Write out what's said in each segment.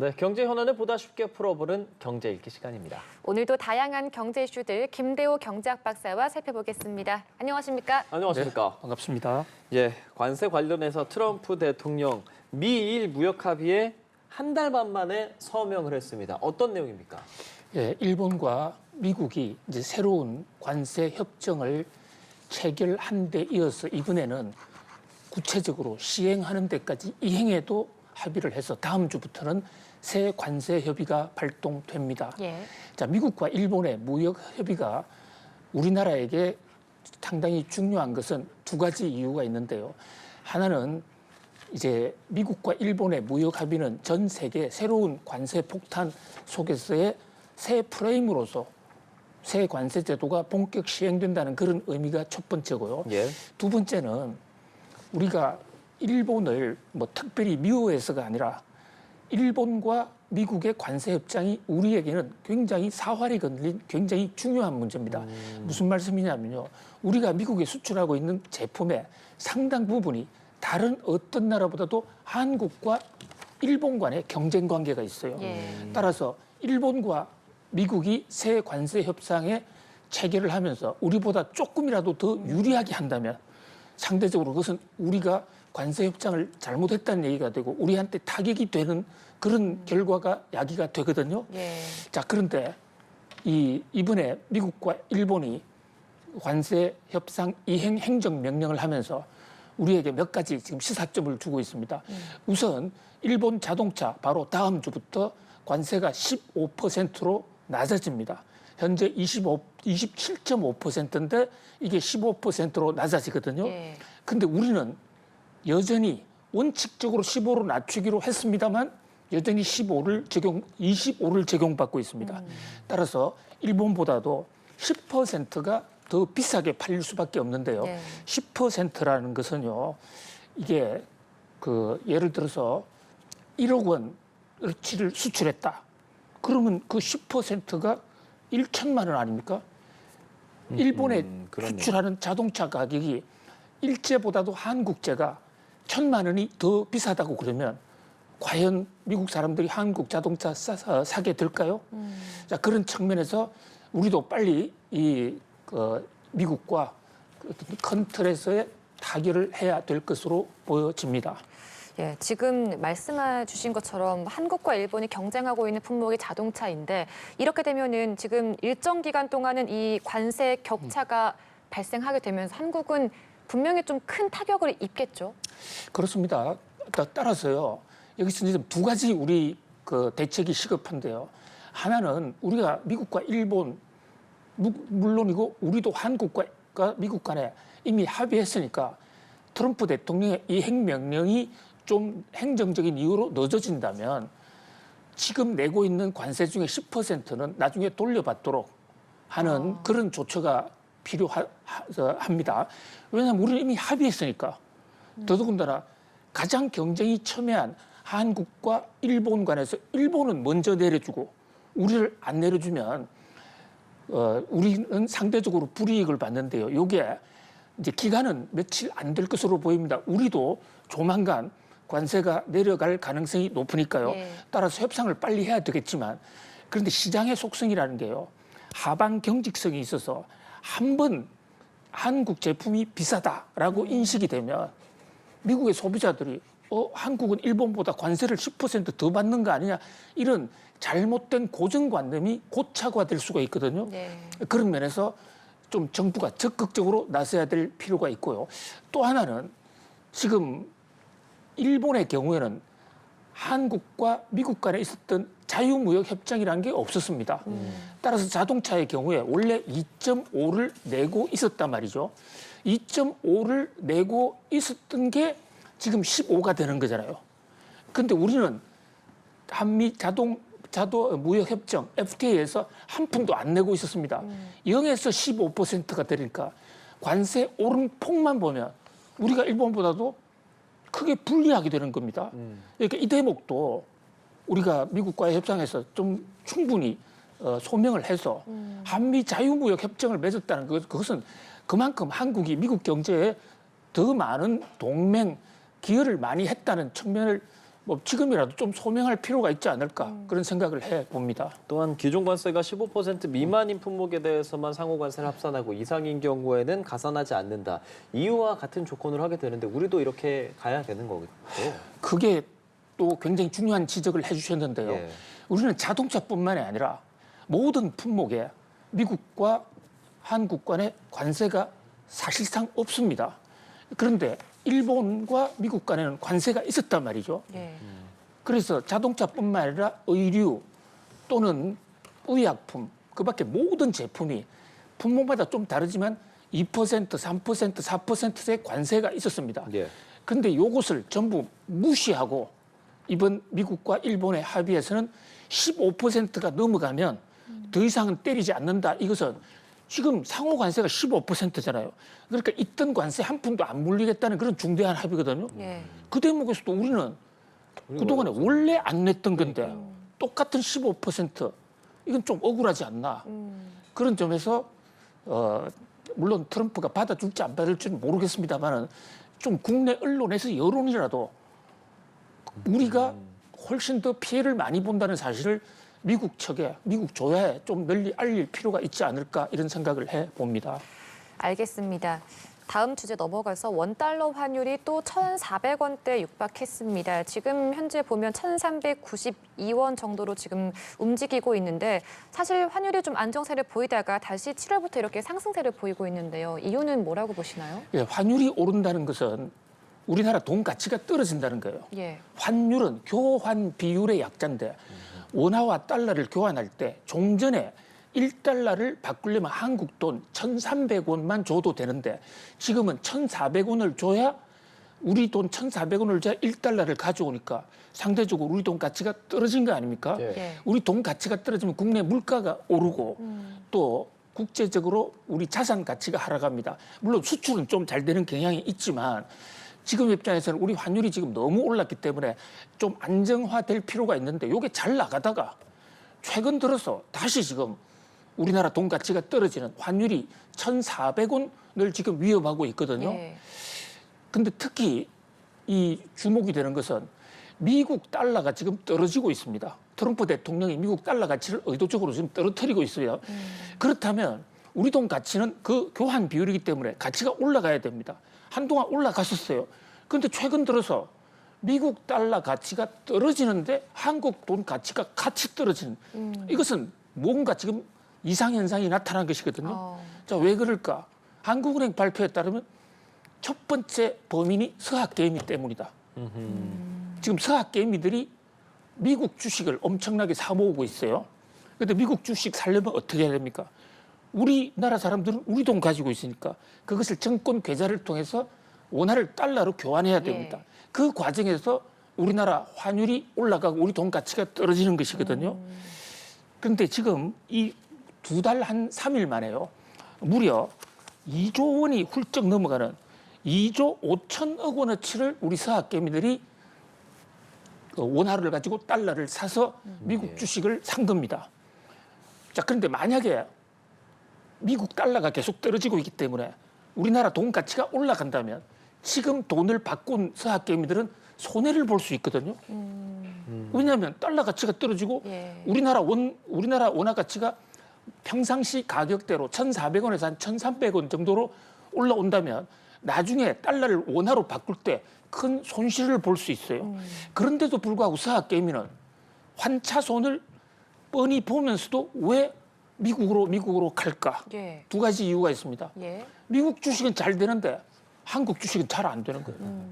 네, 경제 현안을 보다 쉽게 풀어보는 경제 읽기 시간입니다. 오늘도 다양한 경제 이슈들 김대호 경제학 박사와 살펴보겠습니다. 안녕하십니까? 안녕하십니까? 반갑습니다. 예, 관세 관련해서 트럼프 대통령 미일 무역 합의에 한 달 반 만에 서명을 했습니다. 어떤 내용입니까? 예, 일본과 미국이 이제 새로운 관세 협정을 체결한 데 이어서 이번에는 구체적으로 시행하는 데까지 이행에도 합의를 해서 다음 주부터는 새 관세 협의가 발동됩니다. 예. 자, 미국과 일본의 무역 협의가 우리나라에게 상당히 중요한 것은 두 가지 이유가 있는데요. 하나는 이제 미국과 일본의 무역 합의는 전 세계 새로운 관세 폭탄 속에서의 새 프레임으로서 새 관세 제도가 본격 시행된다는 그런 의미가 첫 번째고요. 예. 두 번째는 우리가 일본을 뭐 특별히 미워해서가 아니라 일본과 미국의 관세 협정이 우리에게는 굉장히 사활이 걸린 굉장히 중요한 문제입니다. 무슨 말씀이냐면요. 우리가 미국에 수출하고 있는 제품의 상당 부분이 다른 어떤 나라보다도 한국과 일본 간의 경쟁 관계가 있어요. 따라서 일본과 미국이 새 관세 협상에 체결을 하면서 우리보다 조금이라도 더 유리하게 한다면 상대적으로 그것은 우리가 관세 협상을 잘못했다는 얘기가 되고 우리한테 타격이 되는 그런 결과가 야기가 되거든요. 자, 그런데 이번에 미국과 일본이 관세 협상 이행 행정 명령을 하면서 우리에게 몇 가지 지금 시사점을 주고 있습니다. 우선 일본 자동차 바로 다음 주부터 관세가 15%로 낮아집니다. 현재 27.5%인데 이게 15%로 낮아지거든요. 근데 우리는 여전히 원칙적으로 15로 낮추기로 했습니다만 여전히 25를 적용받고 있습니다. 따라서 일본보다도 10%가 더 비싸게 팔릴 수밖에 없는데요. 10%라는 것은요, 이게 예를 들어서 1억 원어치를 수출했다. 그러면 그 10%가 1천만 원 아닙니까? 일본에 수출하는 자동차 가격이 일제보다도 한국제가 1,000만 원이 더 비싸다고 그러면 과연 미국 사람들이 한국 자동차 사게 될까요? 자, 그런 측면에서 우리도 빨리 미국과 큰 틀에서의 타결을 해야 될 것으로 보여집니다. 예, 지금 말씀해 주신 것처럼 한국과 일본이 경쟁하고 있는 품목이 자동차인데 이렇게 되면은 지금 일정 기간 동안은 이 관세 격차가 발생하게 되면서 한국은 분명히 좀 큰 타격을 입겠죠. 그렇습니다. 따라서요. 여기서 지금 두 가지 우리 대책이 시급한데요. 하나는 우리가 미국과 일본 물론이고 우리도 한국과 미국 간에 이미 합의했으니까 트럼프 대통령의 이 행명령이 좀 행정적인 이유로 늦어진다면 지금 내고 있는 관세 중에 10%는 나중에 돌려받도록 하는 그런 조처가 필요합니다. 왜냐하면 우리는 이미 합의했으니까. 더더군다나 가장 경쟁이 첨예한 한국과 일본 간에서 일본은 먼저 내려주고 우리를 안 내려주면 우리는 상대적으로 불이익을 받는데요. 이게 이제 기간은 며칠 안 될 것으로 보입니다. 우리도 조만간 관세가 내려갈 가능성이 높으니까요. 따라서 협상을 빨리 해야 되겠지만 그런데 시장의 속성이라는 게요. 하방 경직성이 있어서 한번 한국 제품이 비싸다라고 인식이 되면 미국의 소비자들이 한국은 일본보다 관세를 10% 더 받는 거 아니냐 이런 잘못된 고정관념이 고착화될 수가 있거든요. 그런 면에서 좀 정부가 적극적으로 나서야 될 필요가 있고요. 또 하나는 지금 일본의 경우에는 한국과 미국 간에 있었던 자유무역 협정이라는 게 없었습니다. 따라서 자동차의 경우에 원래 2.5를 내고 있었단 말이죠. 2.5를 내고 있었던 게 지금 15가 되는 거잖아요. 근데 우리는 한미 무역 협정 FTA에서 한 푼도 안 내고 있었습니다. 0에서 15%가 되니까 관세 오른 폭만 보면 우리가 일본보다도 크게 불리하게 되는 겁니다. 그러니까 이 대목도 우리가 미국과의 협상에서 좀 충분히 소명을 해서 한미 자유무역 협정을 맺었다는 그것은 그만큼 한국이 미국 경제에 더 많은 동맹 기여를 많이 했다는 측면을 뭐 지금이라도 좀 소명할 필요가 있지 않을까 그런 생각을 해 봅니다. 또한 기존 관세가 15% 미만인 품목에 대해서만 상호 관세를 합산하고 이상인 경우에는 가산하지 않는다. 이유와 같은 조건을 하게 되는데 우리도 이렇게 가야 되는 거겠죠. 그게 또 굉장히 중요한 지적을 해주셨는데요. 예. 우리는 자동차뿐만이 아니라 모든 품목에 미국과 한국 간의 관세가 사실상 없습니다. 그런데 일본과 미국 간에는 관세가 있었단 말이죠. 예. 그래서 자동차뿐만 아니라 의류 또는 의약품, 그밖에 모든 제품이 품목마다 좀 다르지만 2%, 3%, 4%의 관세가 있었습니다. 예. 그런데 이것을 전부 무시하고 이번 미국과 일본의 합의에서는 15%가 넘어가면 더 이상은 때리지 않는다. 이것은 지금 상호 관세가 15%잖아요. 그러니까 있던 관세 한 푼도 안 물리겠다는 그런 중대한 합의거든요. 예. 그 대목에서도 우리는 그동안에 원래 안 냈던 건데 똑같은 15% 이건 좀 억울하지 않나. 그런 점에서 물론 트럼프가 받아줄지 안 받을지는 모르겠습니다만은 좀 국내 언론에서 여론이라도 우리가 훨씬 더 피해를 많이 본다는 사실을 미국 측에, 미국 조야에 좀 널리 알릴 필요가 있지 않을까 이런 생각을 해 봅니다. 알겠습니다. 다음 주제 넘어가서 원달러 환율이 또 1,400원대 육박했습니다. 지금 현재 보면 1,392원 정도로 지금 움직이고 있는데 사실 환율이 좀 안정세를 보이다가 다시 7월부터 이렇게 상승세를 보이고 있는데요. 이유는 뭐라고 보시나요? 예, 환율이 오른다는 것은 우리나라 돈 가치가 떨어진다는 거예요. 예. 환율은 교환 비율의 약자인데 원화와 달러를 교환할 때 종전에 1달러를 바꾸려면 한국 돈 1,300원만 줘도 되는데 지금은 1,400원을 줘야 우리 돈 1,400원을 줘야 1달러를 가져오니까 상대적으로 우리 돈 가치가 떨어진 거 아닙니까? 예. 예. 우리 돈 가치가 떨어지면 국내 물가가 오르고 또 국제적으로 우리 자산 가치가 하락합니다. 물론 수출은 좀 잘 되는 경향이 있지만 지금 입장에서는 우리 환율이 지금 너무 올랐기 때문에 좀 안정화될 필요가 있는데 이게 잘 나가다가 최근 들어서 다시 지금 우리나라 돈 가치가 떨어지는 환율이 1,400원을 지금 위협하고 있거든요. 예. 근데 특히 이 주목이 되는 것은 미국 달러가 지금 떨어지고 있습니다. 트럼프 대통령이 미국 달러 가치를 의도적으로 지금 떨어뜨리고 있어요. 그렇다면 우리 돈 가치는 그 교환 비율이기 때문에 가치가 올라가야 됩니다. 한동안 올라갔었어요. 그런데 최근 들어서 미국 달러 가치가 떨어지는데 한국 돈 가치가 같이 떨어지는 이것은 뭔가 지금 이상현상이 나타난 것이거든요. 자, 왜 그럴까? 한국은행 발표에 따르면 첫 번째 범인이 서학개미 때문이다. 지금 서학개미들이 미국 주식을 엄청나게 사모으고 있어요. 그런데 미국 주식 살려면 어떻게 해야 됩니까? 우리나라 사람들은 우리 돈 가지고 있으니까 그것을 정권 계좌를 통해서 원화를 달러로 교환해야 됩니다. 예. 그 과정에서 우리나라 환율이 올라가고 우리 돈 가치가 떨어지는 것이거든요. 그런데 지금 이 2달 한 3일 만에요. 무려 2조 원이 훌쩍 넘어가는 2조 5천억 원어치를 우리 서학개미들이 원화를 가지고 달러를 사서 미국 주식을 산 겁니다. 자, 그런데 만약에 미국 달러가 계속 떨어지고 있기 때문에 우리나라 돈 가치가 올라간다면 지금 돈을 바꾼 서학개미들은 손해를 볼 수 있거든요. 왜냐하면 달러 가치가 떨어지고 예. 우리나라 원화 가치가 평상시 가격대로 1,400원에서 한 1,300원 정도로 올라온다면 나중에 달러를 원화로 바꿀 때 큰 손실을 볼 수 있어요. 그런데도 불구하고 서학개미는 환차손을 뻔히 보면서도 왜 미국으로 갈까? 예. 두 가지 이유가 있습니다. 예. 미국 주식은 잘 되는데 한국 주식은 잘 안 되는 거예요.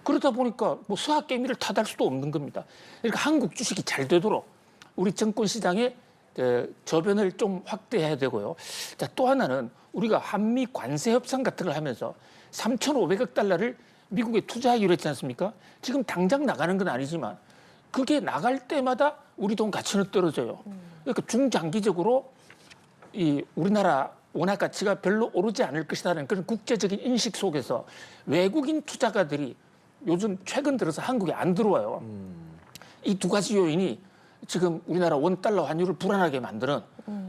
그러다 보니까 뭐 서학개미를 탓할 수도 없는 겁니다. 그러니까 한국 주식이 잘 되도록 우리 증권 시장에 저변을 좀 확대해야 되고요. 자, 또 하나는 우리가 한미 관세 협상 같은 걸 하면서 3,500억 달러를 미국에 투자하기로 했지 않습니까? 지금 당장 나가는 건 아니지만 그게 나갈 때마다 우리 돈 가치는 떨어져요. 그러니까 중장기적으로 이 우리나라 원화 가치가 별로 오르지 않을 것이라는 그런 국제적인 인식 속에서 외국인 투자가들이 요즘 최근 들어서 한국에 안 들어와요. 이 두 가지 요인이 지금 우리나라 원달러 환율을 불안하게 만드는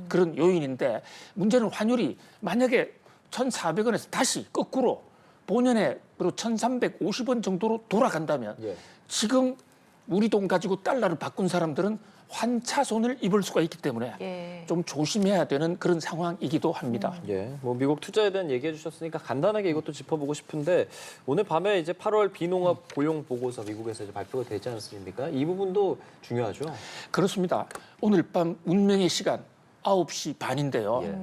그런 요인인데 문제는 환율이 만약에 1,400원에서 다시 거꾸로 본연의 1,350원 정도로 돌아간다면 예. 지금 우리 돈 가지고 달러를 바꾼 사람들은 환차손을 입을 수가 있기 때문에 예. 좀 조심해야 되는 그런 상황이기도 합니다. 예, 뭐 미국 투자에 대한 얘기해 주셨으니까 간단하게 이것도 짚어보고 싶은데 오늘 밤에 이제 8월 비농업 고용 보고서 미국에서 이제 발표가 되지 않습니까? 이 부분도 중요하죠. 그렇습니다. 오늘 밤 운명의 시간 9시 반인데요. 예.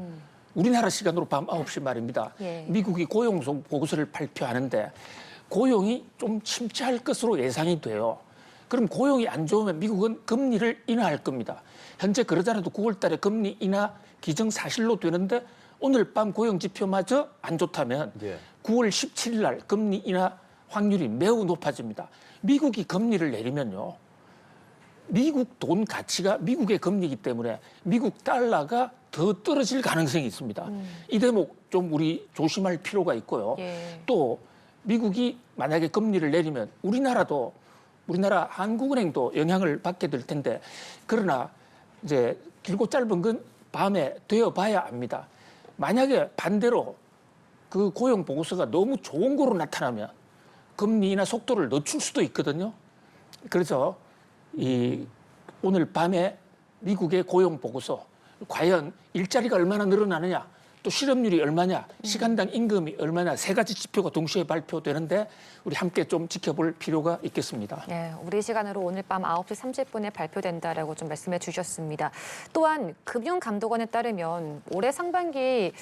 우리나라 시간으로 밤 9시 말입니다. 예. 미국이 고용 보고서를 발표하는데 고용이 좀 침체할 것으로 예상이 돼요. 그럼 고용이 안 좋으면 미국은 금리를 인하할 겁니다. 현재 그러자라도 9월 달에 금리 인하 기정사실로 되는데 오늘 밤 고용 지표마저 안 좋다면 예. 9월 17일 날 금리 인하 확률이 매우 높아집니다. 미국이 금리를 내리면요. 미국 돈 가치가 미국의 금리이기 때문에 미국 달러가 더 떨어질 가능성이 있습니다. 이 대목 좀 우리 조심할 필요가 있고요. 예. 또 미국이 만약에 금리를 내리면 우리나라 한국은행도 영향을 받게 될 텐데 그러나 이제 길고 짧은 건 밤에 되어봐야 압니다. 만약에 반대로 그 고용 보고서가 너무 좋은 거로 나타나면 금리 인하 속도를 늦출 수도 있거든요. 그래서 이 오늘 밤에 미국의 고용 보고서 과연 일자리가 얼마나 늘어나느냐 또 실업률이 얼마냐 시간당 임금이 얼마냐 세 가지 지표가 동시에 발표되는데 우리 함께 좀 지켜볼 필요가 있겠습니다. 예, 우리 시간으로 오늘 밤 9시 30분에 발표된다라고 좀 말씀해 주셨습니다. 또한 금융감독원에 따르면 올해 상반기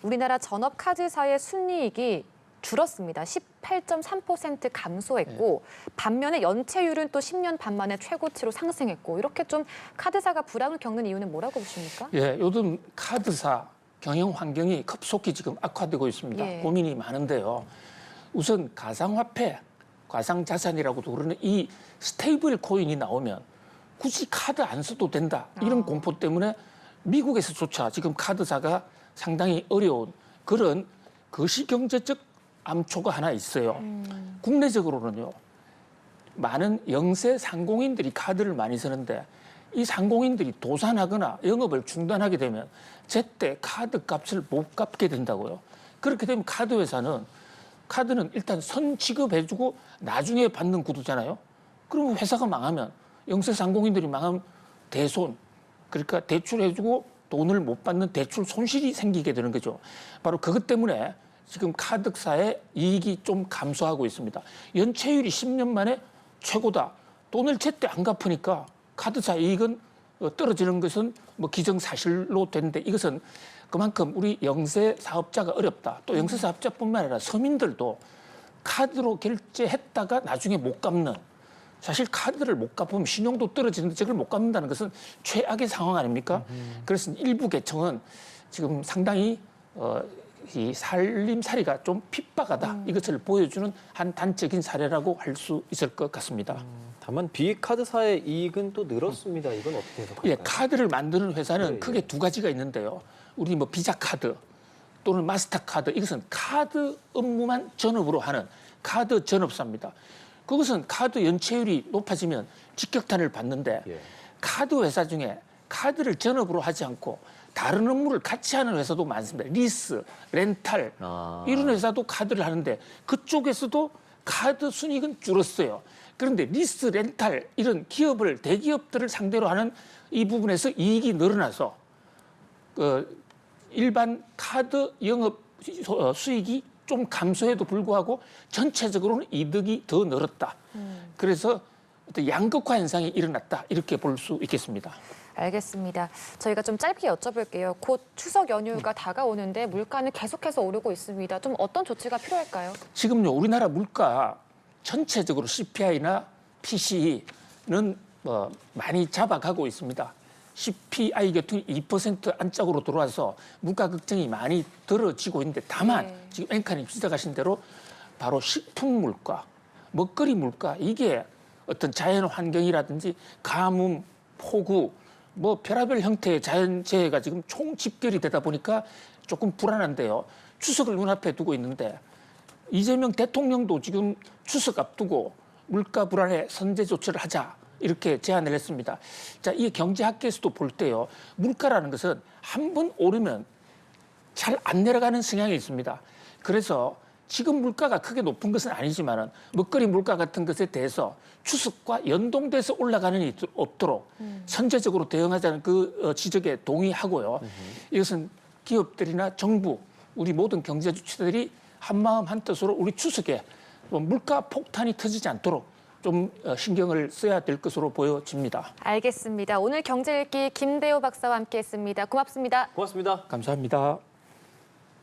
우리나라 전업카드사의 순이익이 줄었습니다. 18.3% 감소했고 반면에 연체율은 또 10년 반 만에 최고치로 상승했고 이렇게 좀 카드사가 불황을 겪는 이유는 뭐라고 보십니까? 예, 요즘 카드사 경영 환경이 급속히 지금 악화되고 있습니다. 예. 고민이 많은데요. 우선 가상화폐, 가상자산이라고도 그러는 이 스테이블 코인이 나오면 굳이 카드 안 써도 된다. 이런 공포 때문에 미국에서조차 지금 카드사가 상당히 어려운 그런 거시경제적 암초가 하나 있어요. 국내적으로는요. 많은 영세 상공인들이 카드를 많이 쓰는데 이 상공인들이 도산하거나 영업을 중단하게 되면 제때 카드 값을 못 갚게 된다고요. 그렇게 되면 카드 회사는 카드는 일단 선 지급해주고 나중에 받는 구도잖아요. 그러면 회사가 망하면 영세 상공인들이 망하면 대손 그러니까 대출해주고 돈을 못 받는 대출 손실이 생기게 되는 거죠. 바로 그것 때문에 지금 카드사의 이익이 좀 감소하고 있습니다. 연체율이 10년 만에 최고다. 돈을 제때 안 갚으니까 카드사 이익은 떨어지는 것은 뭐 기정사실로 되는데 이것은 그만큼 우리 영세 사업자가 어렵다. 또 영세 사업자뿐만 아니라 서민들도 카드로 결제했다가 나중에 못 갚는 사실 카드를 못 갚으면 신용도 떨어지는데 저걸 못 갚는다는 것은 최악의 상황 아닙니까? 그래서 일부 계층은 지금 상당히 이 살림살이가 좀 핍박하다. 이것을 보여주는 한 단적인 사례라고 할 수 있을 것 같습니다. 다만 비카드사의 이익은 또 늘었습니다. 이건 어떻게 해석할까요? 예, 카드를 만드는 회사는 예. 크게 두 가지가 있는데요. 우리 뭐 비자 카드 또는 마스터카드 이것은 카드 업무만 전업으로 하는 카드 전업사입니다. 그것은 카드 연체율이 높아지면 직격탄을 받는데 예. 카드 회사 중에 카드를 전업으로 하지 않고 다른 업무를 같이 하는 회사도 많습니다. 리스, 렌탈 이런 회사도 카드를 하는데 그쪽에서도 카드 순이익은 줄었어요. 그런데 리스, 렌탈 이런 기업을 대기업들을 상대로 하는 이 부분에서 이익이 늘어나서 일반 카드 영업 수익이 좀 감소해도 불구하고 전체적으로는 이득이 더 늘었다. 그래서 어떤 양극화 현상이 일어났다 이렇게 볼 수 있겠습니다. 알겠습니다. 저희가 좀 짧게 여쭤볼게요. 곧 추석 연휴가 다가오는데 물가는 계속해서 오르고 있습니다. 좀 어떤 조치가 필요할까요? 지금요 우리나라 물가 전체적으로 CPI나 PCE는 많이 잡아가고 있습니다. CPI 계통이 2% 안짝으로 들어와서 물가 걱정이 많이 덜어지고 있는데 다만 네. 지금 앵커님 지적하신 대로 바로 식품 물가, 먹거리 물가 이게 어떤 자연 환경이라든지 가뭄, 폭우 뭐 별의별 형태의 자연재해가 지금 총집결이 되다 보니까 조금 불안한데요. 추석을 눈앞에 두고 있는데 이재명 대통령도 지금 추석 앞두고 물가 불안에 선제 조치를 하자 이렇게 제안을 했습니다. 자, 이 경제학계에서도 볼 때요. 물가라는 것은 한 번 오르면 잘 안 내려가는 성향이 있습니다. 그래서 지금 물가가 크게 높은 것은 아니지만은 먹거리 물가 같은 것에 대해서 추석과 연동돼서 올라가는 일이 없도록 선제적으로 대응하자는 그 지적에 동의하고요. 이것은 기업들이나 정부, 우리 모든 경제 주체들이 한마음 한뜻으로 우리 추석에 물가 폭탄이 터지지 않도록 좀 신경을 써야 될 것으로 보여집니다. 알겠습니다. 오늘 경제 읽기 김대호 박사와 함께했습니다. 고맙습니다. 고맙습니다. 감사합니다.